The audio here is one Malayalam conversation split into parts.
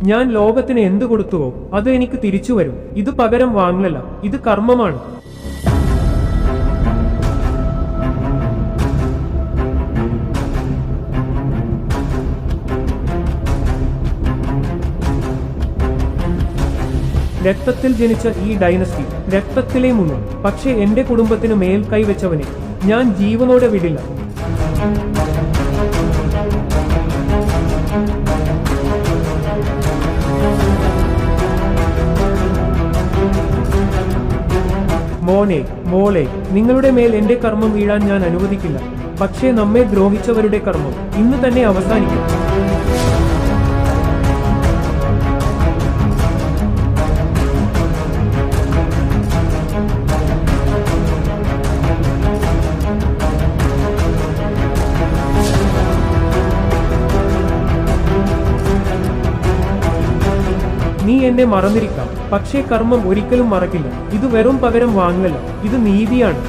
ഞാൻ ലോകത്തിന് എന്തു കൊടുത്തുവോ അത് എനിക്ക് തിരിച്ചു വരും. ഇത് പകരം വാങ്ങലല്ല, ഇത് കർമ്മമാണ്. രക്തത്തിൽ ജനിച്ച ഈ ഡൈനസ്റ്റി രക്തത്തിലെ മുങ്ങും. പക്ഷേ എന്റെ കുടുംബത്തിന് മേൽ കൈവച്ചവനെ ഞാൻ ജീവനോടെ വിടില്ല. മോനെ, മോളെ, നിങ്ങളുടെ മേൽ എന്റെ കർമ്മം വീഴാൻ ഞാൻ അനുവദിക്കില്ല. പക്ഷേ നമ്മെ ദ്രോഹിച്ചവരുടെ കർമ്മം ഇന്ന് തന്നെ അവസാനിക്കും. നീ എന്നെ മറന്നിരിക്കാം, പക്ഷേ കർമ്മം ഒരിക്കലും മറക്കില്ല. ഇത് വെറും പകരം വാങ്ങലല്ല, ഇത് നീതിയാണ്.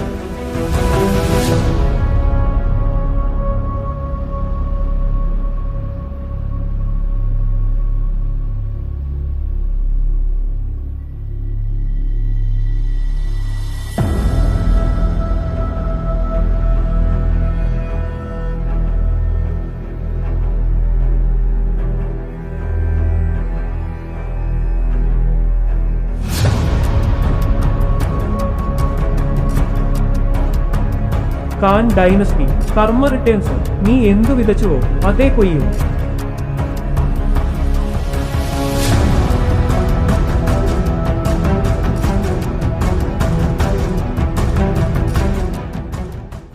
ഖാൻ ഡൈനസ്റ്റി കർമ്മ റിട്ടേൺസ്. നീ എന്തു വിതച്ചുവോ അതേ കൊയ്യും.